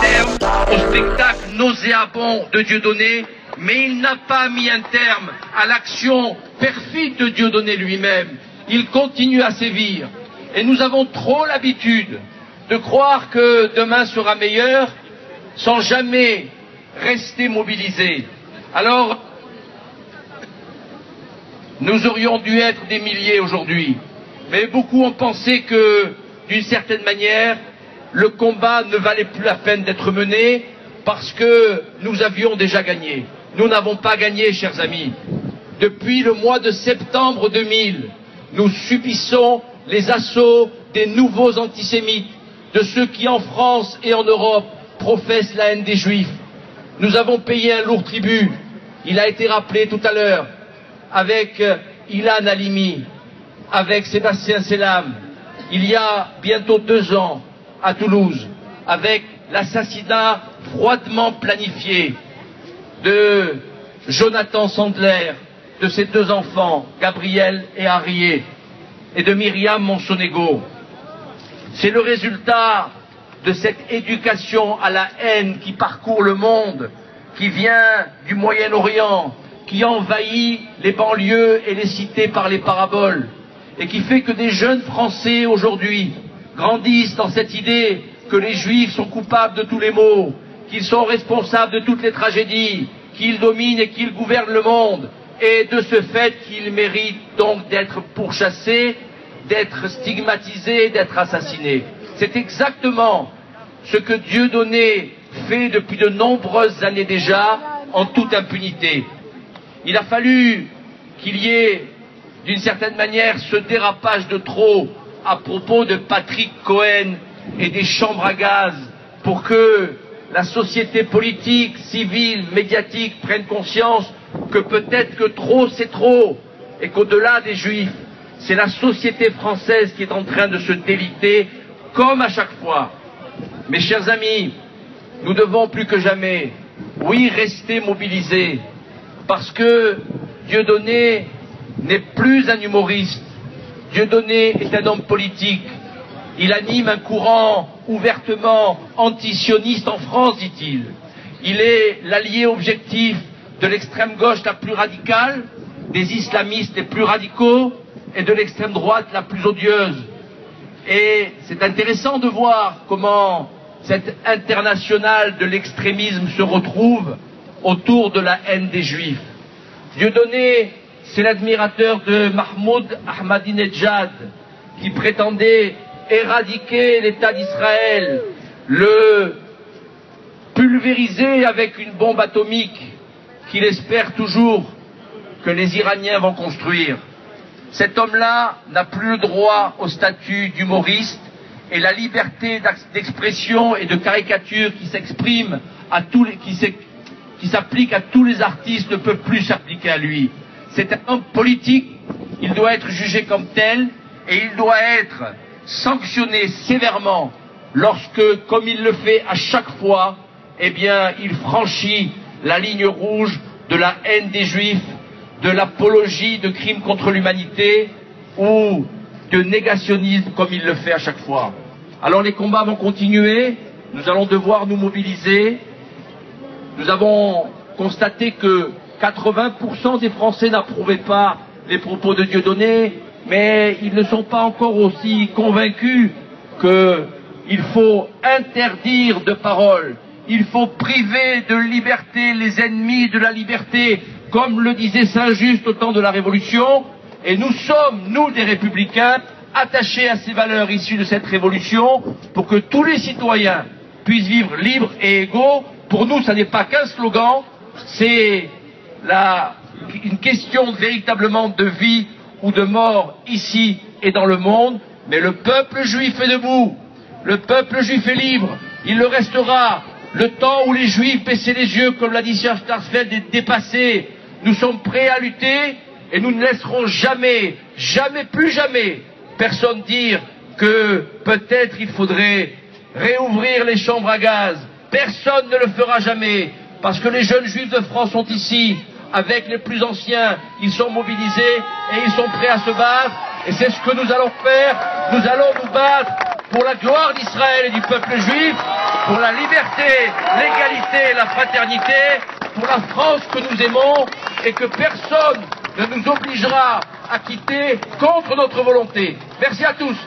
Terme au spectacle nauséabond de Dieudonné, mais il n'a pas mis un terme à l'action perfide de Dieudonné lui-même. Il continue à sévir. Et nous avons trop l'habitude de croire que demain sera meilleur sans jamais rester mobilisés. Alors, nous aurions dû être des milliers aujourd'hui, mais beaucoup ont pensé que, d'une certaine manière, le combat ne valait plus la peine d'être mené parce que nous avions déjà gagné. Nous n'avons pas gagné, chers amis. Depuis le mois de septembre 2000, nous subissons les assauts des nouveaux antisémites, de ceux qui en France et en Europe professent la haine des Juifs. Nous avons payé un lourd tribut. Il a été rappelé tout à l'heure avec Ilan Halimi, avec Sébastien Selam, il y a bientôt 2 ans à Toulouse, avec l'assassinat froidement planifié de Jonathan Sandler, de ses 2 enfants, Gabriel et Arié, et de Myriam Monsonego. C'est le résultat de cette éducation à la haine qui parcourt le monde, qui vient du Moyen-Orient, qui envahit les banlieues et les cités par les paraboles, et qui fait que des jeunes Français aujourd'hui grandissent dans cette idée que les Juifs sont coupables de tous les maux, qu'ils sont responsables de toutes les tragédies, qu'ils dominent et qu'ils gouvernent le monde, et de ce fait qu'ils méritent donc d'être pourchassés, d'être stigmatisés, d'être assassinés. C'est exactement ce que Dieudonné fait depuis de nombreuses années déjà, en toute impunité. Il a fallu qu'il y ait, d'une certaine manière, ce dérapage de trop à propos de Patrick Cohen et des chambres à gaz pour que la société politique, civile, médiatique prenne conscience que peut-être que trop c'est trop et qu'au-delà des Juifs, c'est la société française qui est en train de se déliter comme à chaque fois. Mes chers amis, nous devons plus que jamais, oui, rester mobilisés, parce que Dieudonné n'est plus un humoriste. Dieudonné est un homme politique. Il anime un courant ouvertement antisioniste en France, dit-il. Il est l'allié objectif de l'extrême gauche la plus radicale, des islamistes les plus radicaux et de l'extrême droite la plus odieuse. Et c'est intéressant de voir comment cette internationale de l'extrémisme se retrouve autour de la haine des Juifs. Dieudonné, c'est l'admirateur de Mahmoud Ahmadinejad, qui prétendait éradiquer l'État d'Israël, le pulvériser avec une bombe atomique qu'il espère toujours que les Iraniens vont construire. Cet homme-là n'a plus le droit au statut d'humoriste, et la liberté d'expression et de caricature qui s'exprime à tous les, qui s'applique à tous les artistes ne peut plus s'appliquer à lui. C'est un homme politique, il doit être jugé comme tel et il doit être sanctionné sévèrement lorsque, comme il le fait à chaque fois, eh bien, il franchit la ligne rouge de la haine des Juifs, de l'apologie de crimes contre l'humanité ou de négationnisme comme il le fait à chaque fois. Alors les combats vont continuer, nous allons devoir nous mobiliser. Nous avons constaté que 80% des Français n'approuvaient pas les propos de Dieudonné, mais ils ne sont pas encore aussi convaincus qu'il faut interdire de parole, il faut priver de liberté les ennemis de la liberté, comme le disait Saint-Just au temps de la Révolution, et nous sommes, nous des Républicains, attachés à ces valeurs issues de cette Révolution pour que tous les citoyens puissent vivre libres et égaux. Pour nous, ça n'est pas qu'un slogan, c'est une question véritablement de vie ou de mort ici et dans le monde, mais le peuple juif est debout, le peuple juif est libre, il le restera. Le temps où les Juifs baissaient les yeux, comme l'a dit Serge Starsfeld, est dépassé. Nous sommes prêts à lutter et nous ne laisserons jamais, jamais, plus jamais, personne dire que peut-être il faudrait réouvrir les chambres à gaz. Personne ne le fera jamais, parce que les jeunes Juifs de France sont ici, avec les plus anciens, ils sont mobilisés et ils sont prêts à se battre. Et c'est ce que nous allons faire, nous allons nous battre pour la gloire d'Israël et du peuple juif, pour la liberté, l'égalité et la fraternité, pour la France que nous aimons et que personne ne nous obligera à quitter contre notre volonté. Merci à tous.